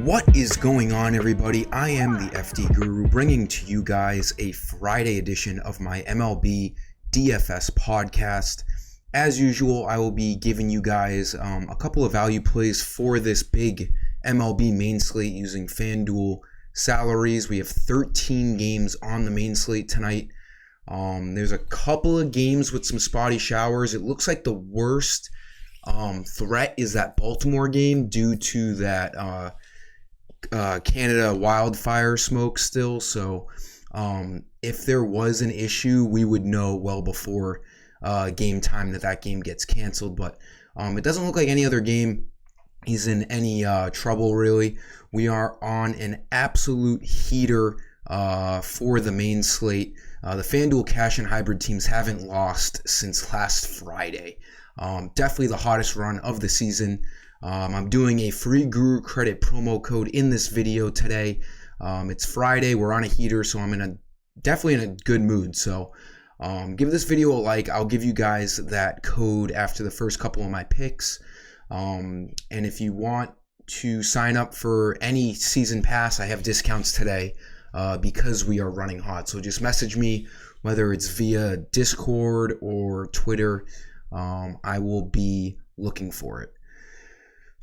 What is going on, everybody? I am the FD Guru, bringing to you guys a Friday edition of my MLB DFS podcast. As usual, I will be giving you guys a couple of value plays for this big MLB main slate using FanDuel salaries. We have 13 games on the main slate tonight. There's a couple of games with some spotty showers. It looks like the worst threat is that Baltimore game due to that Canada wildfire smoke still. So if there was an issue, we would know well before game time that game gets canceled. But it doesn't look like any other game is in any trouble, really. We are on an absolute heater for the main slate. The FanDuel cash and hybrid teams haven't lost since last Friday. Definitely the hottest run of the season. I'm doing a free Guru Credit promo code in this video today. It's Friday. We're on a heater, so I'm definitely in a good mood. So give this video a like. I'll give you guys that code after the first couple of my picks. And if you want to sign up for any season pass, I have discounts today because we are running hot. So just message me, whether it's via Discord or Twitter. I will be looking for it.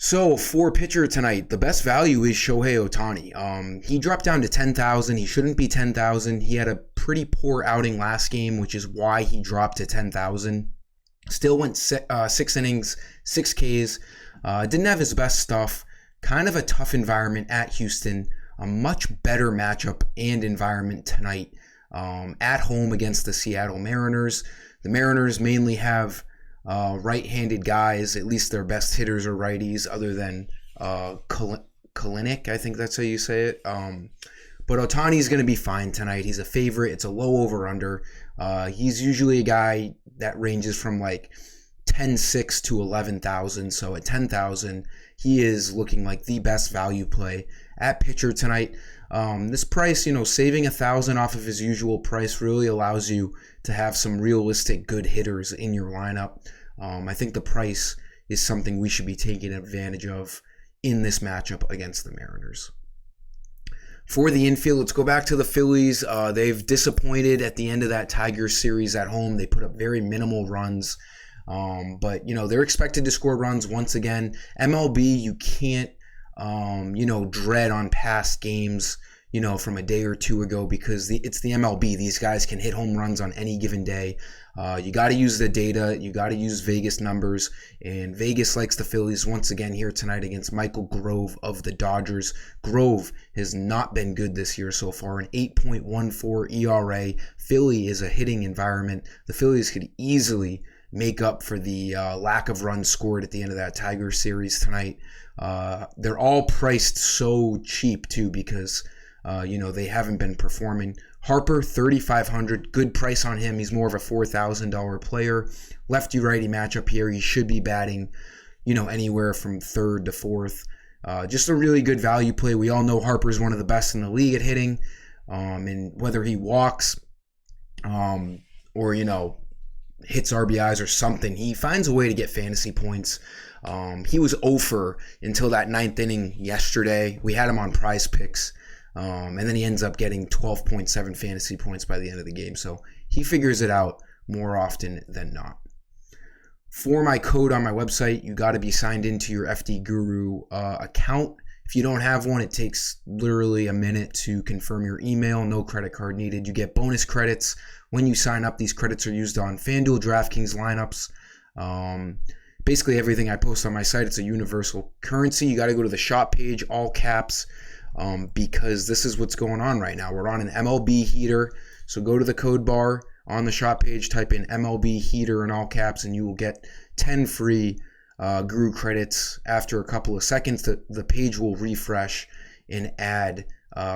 So for pitcher tonight, the best value is Shohei Ohtani. He dropped down to 10,000. He shouldn't be 10,000. He had a pretty poor outing last game, which is why he dropped to 10,000. Still went 6 innings, 6 Ks. Didn't have his best stuff. Kind of a tough environment at Houston. A much better matchup and environment tonight at home against the Seattle Mariners. The Mariners mainly have right-handed guys. At least their best hitters are righties, other than Kalinick. I think that's how you say it. But Ohtani's going to be fine tonight. He's a favorite. It's a low over-under. He's usually a guy that ranges from like 10,600 to 11,000. So at 10,000, he is looking like the best value play at pitcher tonight. This price, saving 1,000 off of his usual price really allows you to have some realistic good hitters in your lineup. I think the price is something we should be taking advantage of in this matchup against the Mariners. For the infield, let's go back to the Phillies. They've disappointed at the end of that Tigers series at home. They put up very minimal runs. But they're expected to score runs once again. MLB, you can't, dread on past games, from a day or two ago because it's the MLB. These guys can hit home runs on any given day. You got to use the data. You got to use Vegas numbers. And Vegas likes the Phillies once again here tonight against Michael Grove of the Dodgers. Grove has not been good this year so far, an 8.14 ERA. Philly is a hitting environment. The Phillies could easily make up for the lack of runs scored at the end of that Tiger series tonight. They're all priced so cheap too because they haven't been performing. Harper, 3,500, good price on him. He's more of a $4,000 player. Lefty-righty matchup here. He should be batting, anywhere from 3rd to 4th. Just a really good value play. We all know Harper's one of the best in the league at hitting. And whether he walks or, hits RBIs or something, he finds a way to get fantasy points. He was 0 until that 9th inning yesterday. We had him on Prize Picks. And then he ends up getting 12.7 fantasy points by the end of the game. So he figures it out more often than not. For my code on my website, you got to be signed into your FD Guru account. If you don't have one, it takes literally a minute to confirm your email. No credit card needed. You get bonus credits when you sign up. These credits are used on FanDuel, DraftKings lineups. Basically everything I post on my site, it's a universal currency. You got to go to the shop page, all caps. Because this is what's going on right now. We're on an MLB heater. So go to the code bar on the shop page, type in MLB heater in all caps, and you will get 10 free Guru credits. After a couple of seconds, the page will refresh and add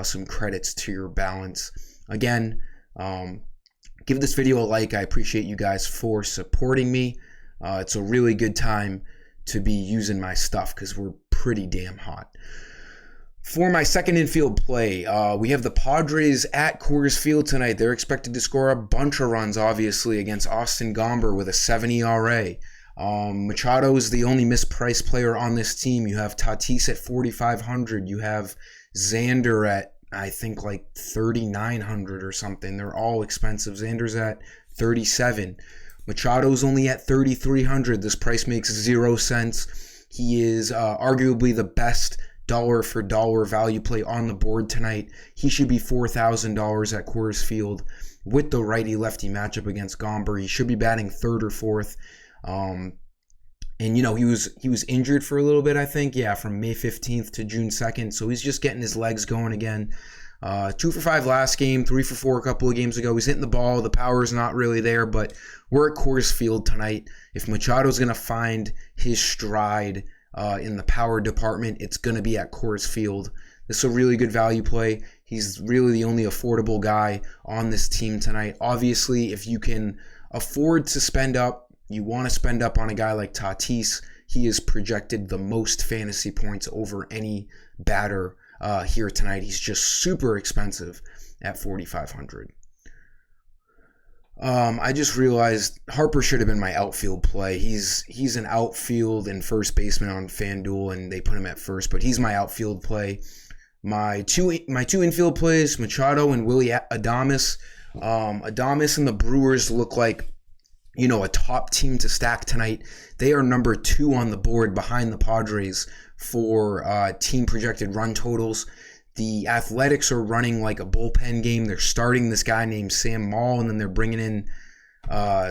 some credits to your balance. Again, give this video a like. I appreciate you guys for supporting me. It's a really good time to be using my stuff because we're pretty damn hot. For my second infield play, we have the Padres at Coors Field tonight. They're expected to score a bunch of runs, obviously, against Austin Gomber with a 7 ERA. Machado is the only mispriced player on this team. You have Tatis at 4,500. You have Xander at, I think, like 3,900 or something. They're all expensive. Xander's at 37. Machado's only at 3,300. This price makes 0 sense. He is arguably the best dollar for dollar value play on the board tonight. He should be $4,000 at Coors Field with the righty-lefty matchup against Gomber. He should be batting third or fourth. And you know, he was injured for a little bit, I think. Yeah, from May 15th to June 2nd. So he's just getting his legs going again. 2 for 5 last game, 3 for 4 a couple of games ago. He's hitting the ball. The power's not really there, but we're at Coors Field tonight. If Machado's going to find his stride in the power department, it's going to be at Coors Field. This is a really good value play. He's really the only affordable guy on this team tonight. Obviously, if you can afford to spend up, you want to spend up on a guy like Tatis. He is projected the most fantasy points over any batter here tonight. He's just super expensive at 4,500. I just realized Harper should have been my outfield play. He's an outfield and first baseman on FanDuel, and they put him at first, but he's my outfield play. My two infield plays, Machado and Willie Adames. Adames and the Brewers look like, you know, a top team to stack tonight. They are number 2 on the board behind the Padres for team projected run totals. The Athletics are running like a bullpen game. They're starting this guy named Sam Maul, and then they're bringing in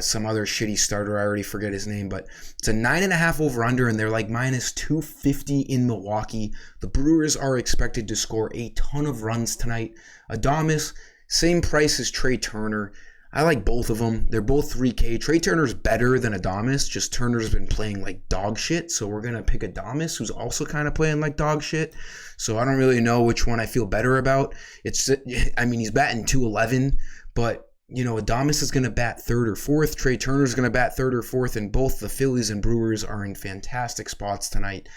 some other shitty starter. I already forget his name, but it's a 9.5 over-under, and they're like minus 250 in Milwaukee. The Brewers are expected to score a ton of runs tonight. Adames, same price as Trey Turner. I like both of them. They're both 3K. Trey Turner's better than Adames. Just Turner's been playing like dog shit. So we're going to pick Adames, who's also kind of playing like dog shit. So I don't really know which one I feel better about. He's batting 211, but, you know, Adames is going to bat third or fourth. Trey Turner's going to bat third or fourth, and both the Phillies and Brewers are in fantastic spots tonight.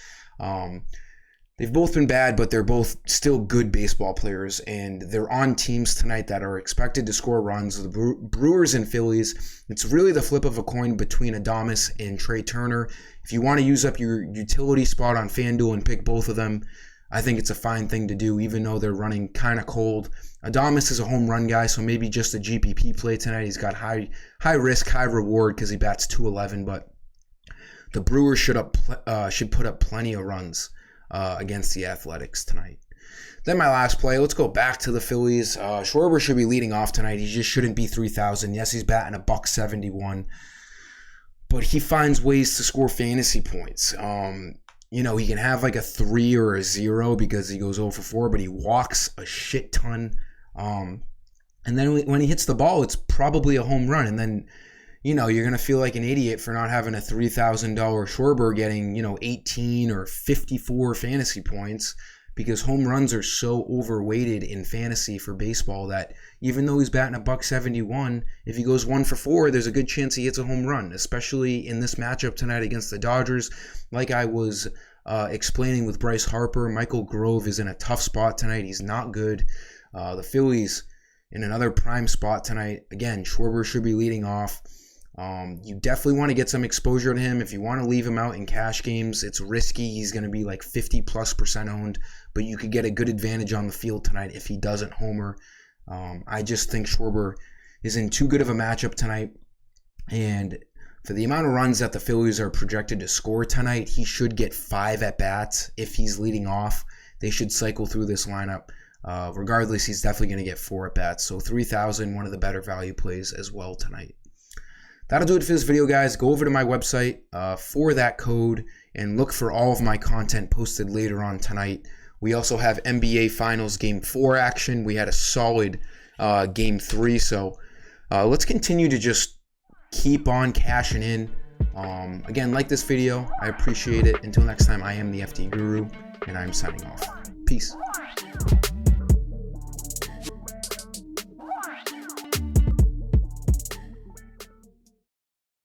They've both been bad, but they're both still good baseball players, and they're on teams tonight that are expected to score runs. The Brewers and Phillies, it's really the flip of a coin between Adames and Trey Turner. If you want to use up your utility spot on FanDuel and pick both of them, I think it's a fine thing to do, even though they're running kind of cold. Adames is a home run guy, so maybe just a GPP play tonight. He's got high risk, high reward because he bats 211, but the Brewers should put up plenty of runs against the Athletics tonight. Then my last play, let's go back to the Phillies. Schwarber should be leading off tonight. He just shouldn't be 3,000. Yes, he's batting $171, but he finds ways to score fantasy points. You know, he can have like a 3 or a 0 because he goes 0 for 4, but he walks a shit ton. And then when he hits the ball, it's probably a home run. And then, you know, you're going to feel like an idiot for not having a $3,000 Schwarber getting, you know, 18 or 54 fantasy points, because home runs are so overweighted in fantasy for baseball that even though he's batting $171, if he goes 1 for 4, there's a good chance he hits a home run, especially in this matchup tonight against the Dodgers. Like I was explaining with Bryce Harper, Michael Grove is in a tough spot tonight. He's not good. The Phillies in another prime spot tonight. Again, Schwarber should be leading off. You definitely want to get some exposure to him. If you want to leave him out in cash games, it's risky. He's going to be like 50+% owned, but you could get a good advantage on the field tonight if he doesn't homer. I just think Schwarber is in too good of a matchup tonight, and for the amount of runs that the Phillies are projected to score tonight, he should get 5 at-bats if he's leading off. They should cycle through this lineup. Regardless, he's definitely going to get 4 at-bats, so 3,000, one of the better value plays as well tonight. That'll do it for this video, guys. Go over to my website for that code and look for all of my content posted later on tonight. We also have NBA Finals Game 4 action. We had a solid Game 3, so let's continue to just keep on cashing in. Again, like this video. I appreciate it. Until next time, I am the FD Guru, and I'm signing off. Peace.